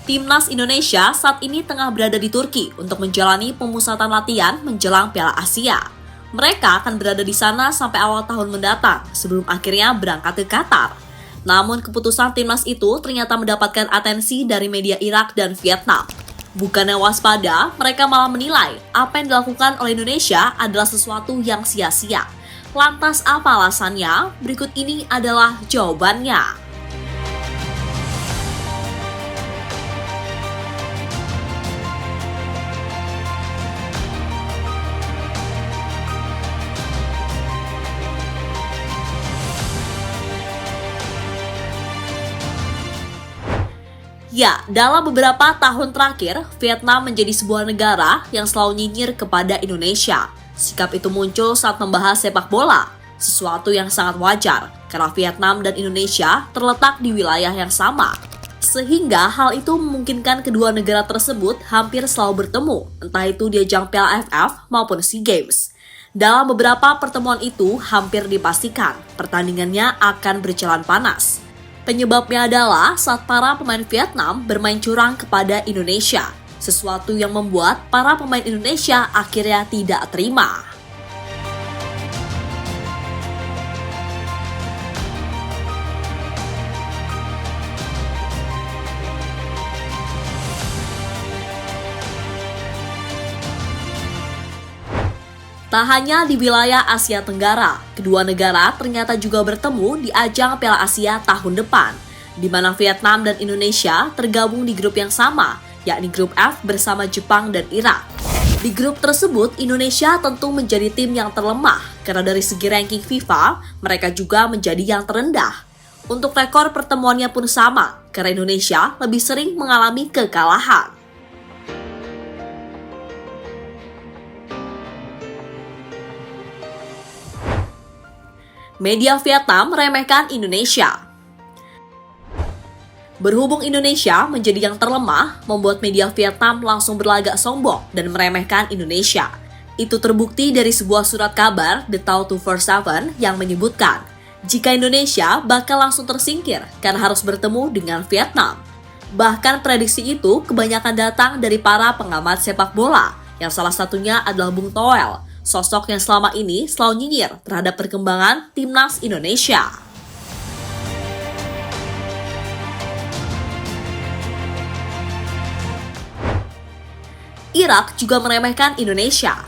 Timnas Indonesia saat ini tengah berada di Turki untuk menjalani pemusatan latihan menjelang Piala Asia. Mereka akan berada di sana sampai awal tahun mendatang sebelum akhirnya berangkat ke Qatar. Namun keputusan timnas itu ternyata mendapatkan atensi dari media Irak dan Vietnam. Bukannya waspada, mereka malah menilai apa yang dilakukan oleh Indonesia adalah sesuatu yang sia-sia. Lantas apa alasannya? Berikut ini adalah jawabannya. Ya, dalam beberapa tahun terakhir, Vietnam menjadi sebuah negara yang selalu nyinyir kepada Indonesia. Sikap itu muncul saat membahas sepak bola, sesuatu yang sangat wajar karena Vietnam dan Indonesia terletak di wilayah yang sama. Sehingga hal itu memungkinkan kedua negara tersebut hampir selalu bertemu, entah itu di ajang Piala AFF maupun SEA Games. Dalam beberapa pertemuan itu, hampir dipastikan pertandingannya akan berjalan panas. Penyebabnya adalah saat para pemain Vietnam bermain curang kepada Indonesia, sesuatu yang membuat para pemain Indonesia akhirnya tidak terima. Tak hanya di wilayah Asia Tenggara, kedua negara ternyata juga bertemu di ajang Piala Asia tahun depan, di mana Vietnam dan Indonesia tergabung di grup yang sama, yakni grup F bersama Jepang dan Irak. Di grup tersebut, Indonesia tentu menjadi tim yang terlemah, karena dari segi ranking FIFA, mereka juga menjadi yang terendah. Untuk rekor pertemuannya pun sama, karena Indonesia lebih sering mengalami kekalahan. Media Vietnam meremehkan Indonesia. Berhubung Indonesia menjadi yang terlemah, membuat media Vietnam langsung berlagak sombong dan meremehkan Indonesia. Itu terbukti dari sebuah surat kabar The Tao 247 yang menyebutkan jika Indonesia bakal langsung tersingkir karena harus bertemu dengan Vietnam. Bahkan prediksi itu kebanyakan datang dari para pengamat sepak bola, yang salah satunya adalah Bung Toel, sosok yang selama ini selalu nyinyir terhadap perkembangan timnas Indonesia. Irak juga meremehkan Indonesia.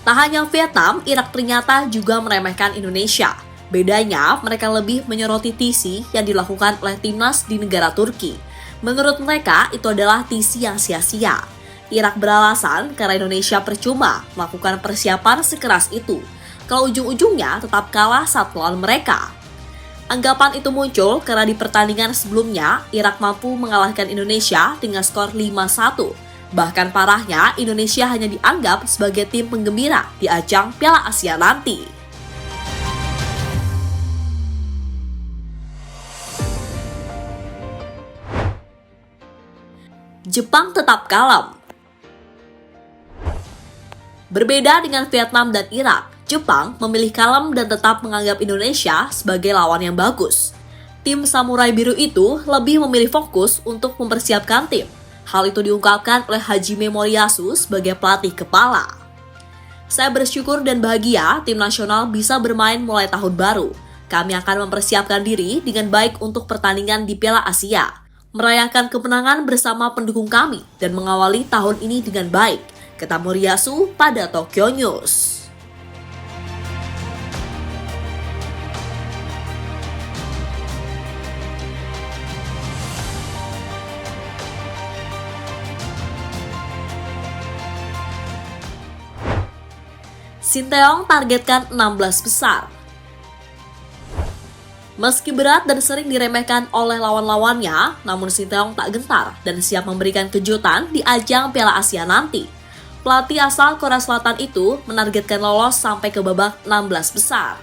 Tak hanya Vietnam, Irak ternyata juga meremehkan Indonesia. Bedanya, mereka lebih menyoroti TC yang dilakukan oleh timnas di negara Turki. Menurut mereka, itu adalah TC yang sia-sia. Irak beralasan karena Indonesia percuma melakukan persiapan sekeras itu, kalau ujung-ujungnya tetap kalah saat melawan mereka. Anggapan itu muncul karena di pertandingan sebelumnya, Irak mampu mengalahkan Indonesia dengan skor 5-1. Bahkan parahnya, Indonesia hanya dianggap sebagai tim penggembira di ajang Piala Asia nanti. Jepang tetap kalem. Berbeda dengan Vietnam dan Irak, Jepang memilih kalem dan tetap menganggap Indonesia sebagai lawan yang bagus. Tim Samurai Biru itu lebih memilih fokus untuk mempersiapkan tim. Hal itu diungkapkan oleh Hajime Moriyasu sebagai pelatih kepala. Saya bersyukur dan bahagia tim nasional bisa bermain mulai tahun baru. Kami akan mempersiapkan diri dengan baik untuk pertandingan di Piala Asia, merayakan kemenangan bersama pendukung kami dan mengawali tahun ini dengan baik, kata Moriyasu pada Tokyo News. Sinteyong targetkan 16 besar. Meski berat dan sering diremehkan oleh lawan-lawannya, namun Sinteyong tak gentar dan siap memberikan kejutan di ajang Piala Asia nanti. Pelatih asal Korea Selatan itu menargetkan lolos sampai ke babak 16 besar.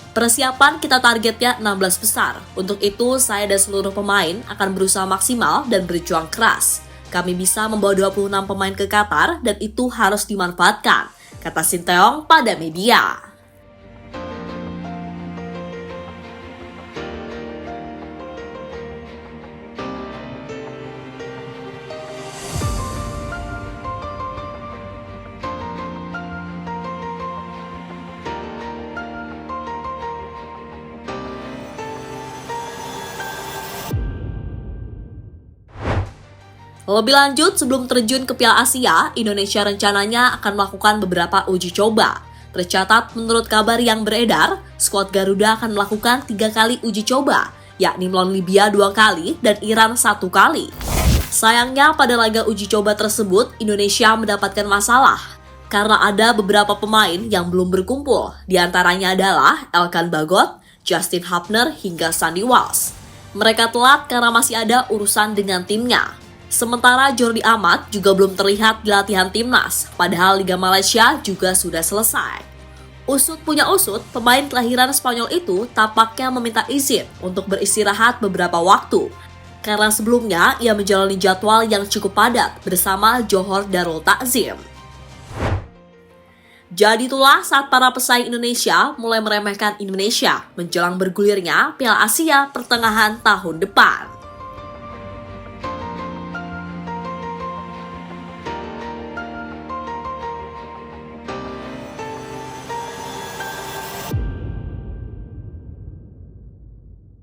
Persiapan kita targetnya 16 besar. Untuk itu, saya dan seluruh pemain akan berusaha maksimal dan berjuang keras. Kami bisa membawa 26 pemain ke Qatar dan itu harus dimanfaatkan, kata Sinteyong pada media. Lebih lanjut, sebelum terjun ke Piala Asia, Indonesia rencananya akan melakukan beberapa uji coba. Tercatat menurut kabar yang beredar, skuad Garuda akan melakukan 3 kali uji coba, yakni melawan Libya 2 kali dan Iran 1 kali. Sayangnya pada laga uji coba tersebut, Indonesia mendapatkan masalah karena ada beberapa pemain yang belum berkumpul, di antaranya adalah Elkan Bagot, Justin Hubner, hingga Sandy Walsh. Mereka telat karena masih ada urusan dengan timnya. Sementara Jordi Amat juga belum terlihat di latihan timnas, padahal Liga Malaysia juga sudah selesai. Usut punya usut, pemain kelahiran Spanyol itu tampaknya meminta izin untuk beristirahat beberapa waktu, karena sebelumnya ia menjalani jadwal yang cukup padat bersama Johor Darul Takzim. Jadi itulah saat para pesaing Indonesia mulai meremehkan Indonesia menjelang bergulirnya Piala Asia pertengahan tahun depan.